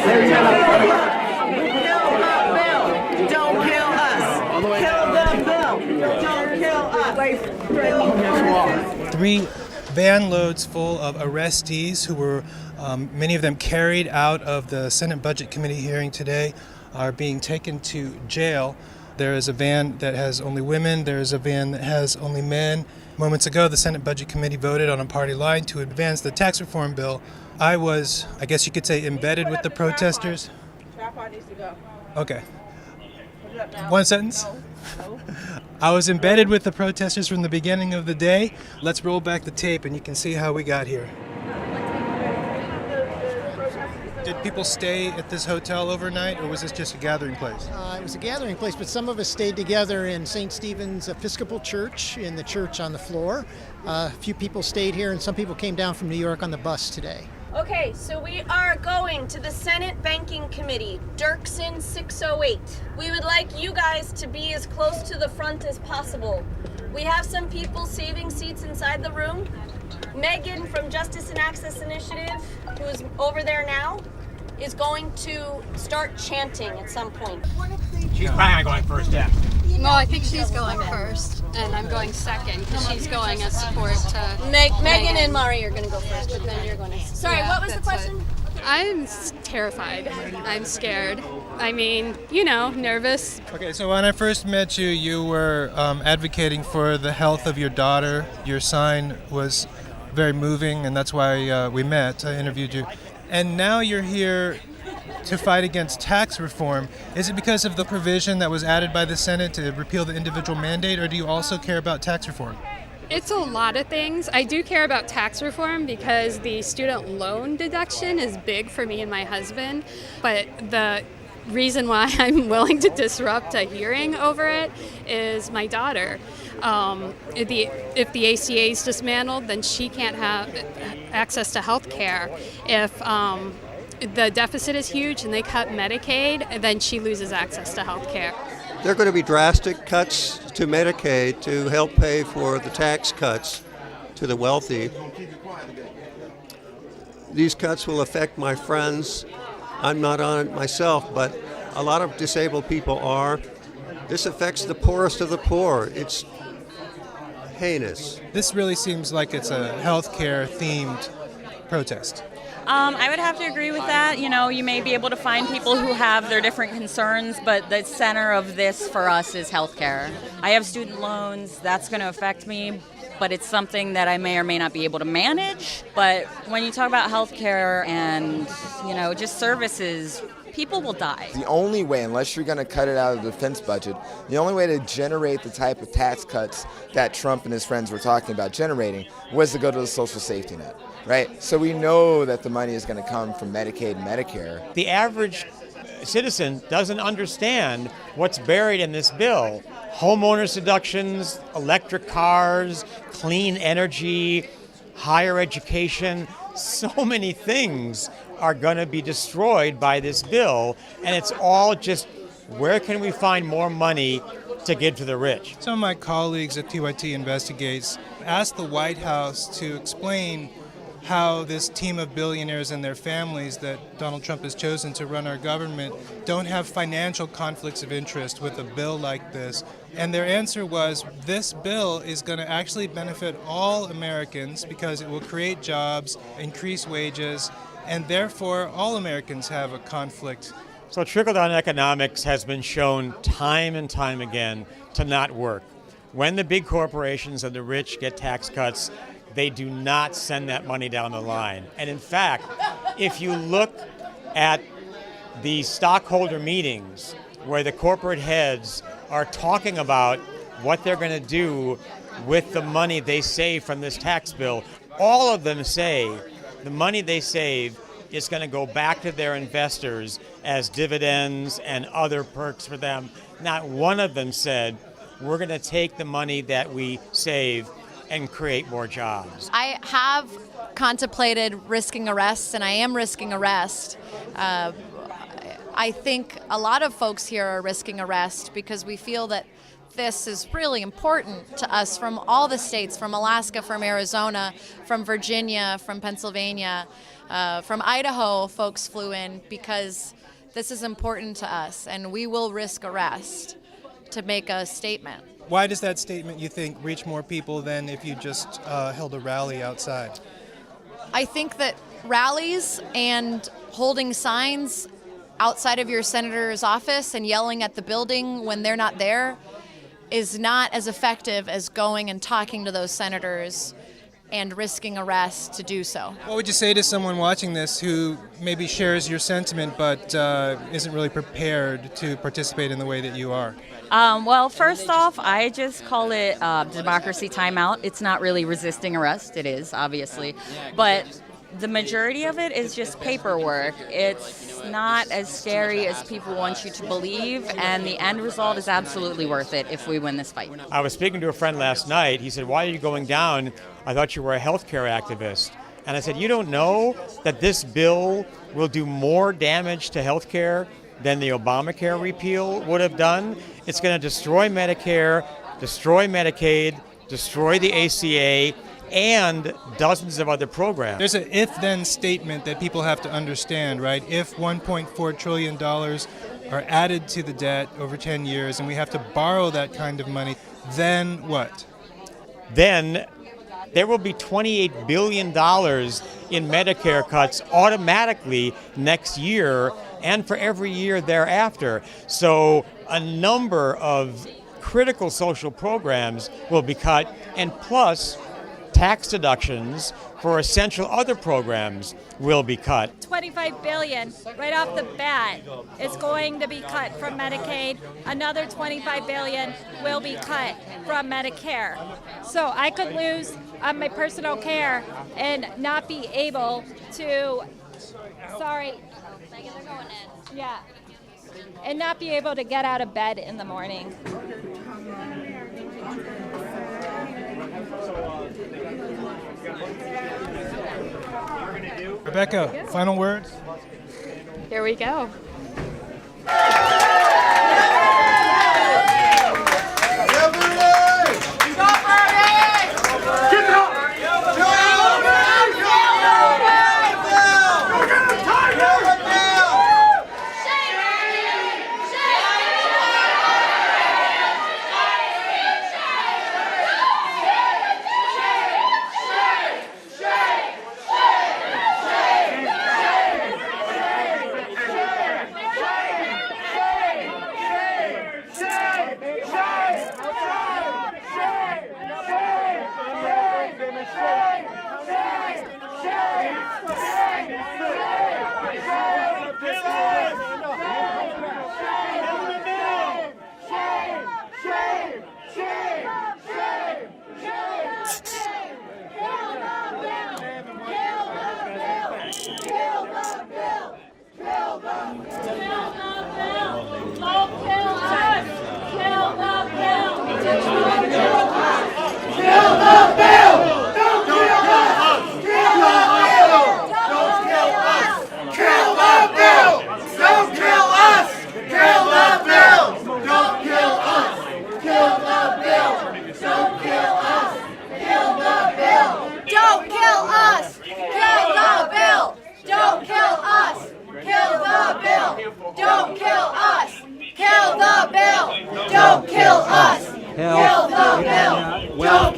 Don't kill us. Kill the bill. Don't kill us. 3 van loads full of arrestees who were, many of them carried out of the Senate Budget Committee hearing today, are being taken to jail. There is a van that has only women. There is a van that has only men. Moments ago, the Senate Budget Committee voted on a party line to advance the tax reform bill. I was, I guess you could say, embedded with the protesters. Tripod needs to go. Okay. One sentence. I was embedded with the protesters from the beginning of the day. Let's roll back the tape and you can see how we got here. Did people stay at this hotel overnight, or was this just a gathering place? It was a gathering place, but some of us stayed together in St. Stephen's Episcopal Church, in the church on the floor. A few people stayed here, and some people came down from New York on the bus today. Okay, so we are going to the Senate Banking Committee, Dirksen 608. We would like you guys to be as close to the front as possible. We have some people saving seats inside the room. Megan from Justice and Access Initiative, who is over there now, is going to start chanting at some point. She's probably going first, yeah. No, I think she's going first, and I'm going second, because she's going as support to Megan and Mari are going to go first, but then you're going to... Sorry, Yeah, what was the that's question? I'm terrified. I'm scared. I mean, nervous. Okay, so when I first met you, you were advocating for the health of your daughter. Your sign was very moving, and that's why we met. I interviewed you. And now you're here to fight against tax reform. Is it because of the provision that was added by the Senate to repeal the individual mandate, or do you also care about tax reform? It's a lot of things. I do care about tax reform because the student loan deduction is big for me and my husband, but the reason why I'm willing to disrupt a hearing over it is my daughter. If the ACA is dismantled, then she can't have access to health care. If the deficit is huge and they cut Medicaid, then she loses access to health care. There are going to be drastic cuts to Medicaid to help pay for the tax cuts to the wealthy. These cuts will affect my friends. I'm not on it myself, but a lot of disabled people are. This affects the poorest of the poor. It's heinous. This really seems like it's a healthcare themed protest. I would have to agree with that. You may be able to find people who have their different concerns, but the center of this for us is healthcare. I have student loans. That's going to affect me, but it's something that I may or may not be able to manage. But when you talk about healthcare and, just services, people will die. The only way, unless you're going to cut it out of the defense budget, the only way to generate the type of tax cuts that Trump and his friends were talking about generating was to go to the social safety net, right? So we know that the money is going to come from Medicaid and Medicare. The average citizen doesn't understand what's buried in this bill. Homeowners deductions, electric cars, clean energy, higher education, so many things are going to be destroyed by this bill, and it's all just where can we find more money to give to the rich. Some of my colleagues at TYT Investigates asked the White House to explain how this team of billionaires and their families that Donald Trump has chosen to run our government don't have financial conflicts of interest with a bill like this. And their answer was, this bill is going to actually benefit all Americans because it will create jobs, increase wages, and therefore all Americans have a conflict. So trickle-down economics has been shown time and time again to not work. When the big corporations and the rich get tax cuts, they do not send that money down the line. And in fact, if you look at the stockholder meetings where the corporate heads are talking about what they're going to do with the money they save from this tax bill, all of them say the money they save is going to go back to their investors as dividends and other perks for them. Not one of them said, we're going to take the money that we save and create more jobs. I have contemplated risking arrest, and I am risking arrest. I think a lot of folks here are risking arrest because we feel that this is really important to us from all the states, from Alaska, from Arizona, from Virginia, from Pennsylvania, from Idaho, folks flew in because this is important to us, and we will risk arrest to make a statement. Why does that statement, you think, reach more people than if you just held a rally outside? I think that rallies and holding signs outside of your senator's office and yelling at the building when they're not there is not as effective as going and talking to those senators and risking arrest to do so. What would you say to someone watching this who maybe shares your sentiment but isn't really prepared to participate in the way that you are? Well, first off, I just call it democracy timeout. It's not really resisting arrest. It is, obviously. But the majority of it is just paperwork. It's not as scary as people want you to believe, and the end result is absolutely worth it if we win this fight. I was speaking to a friend last night. He said, "Why are you going down? I thought you were a healthcare activist." And I said, "You don't know that this bill will do more damage to healthcare than the Obamacare repeal would have done? It's going to destroy Medicare, destroy Medicaid, destroy the ACA, and dozens of other programs." There's an if-then statement that people have to understand, right? If $1.4 trillion are added to the debt over 10 years and we have to borrow that kind of money, then what? Then there will be $28 billion in Medicare cuts automatically next year and for every year thereafter. So a number of critical social programs will be cut, and plus tax deductions for essential other programs will be cut. $25 billion right off the bat is going to be cut from Medicaid. Another $25 billion will be cut from Medicare. So I could lose my personal care and not be able to, and not be able to get out of bed in the morning. Rebecca, final words? Here we go.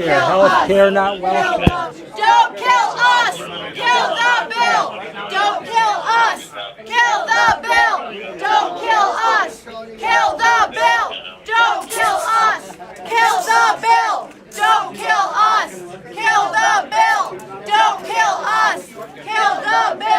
Healthcare, not welfare. Don't kill us! Kill the bill! Don't kill us! Kill the bill! Don't kill us! Kill the bill! Don't kill us! Kill the bill! Don't kill us! Kill the bill! Don't kill us! Kill the bill!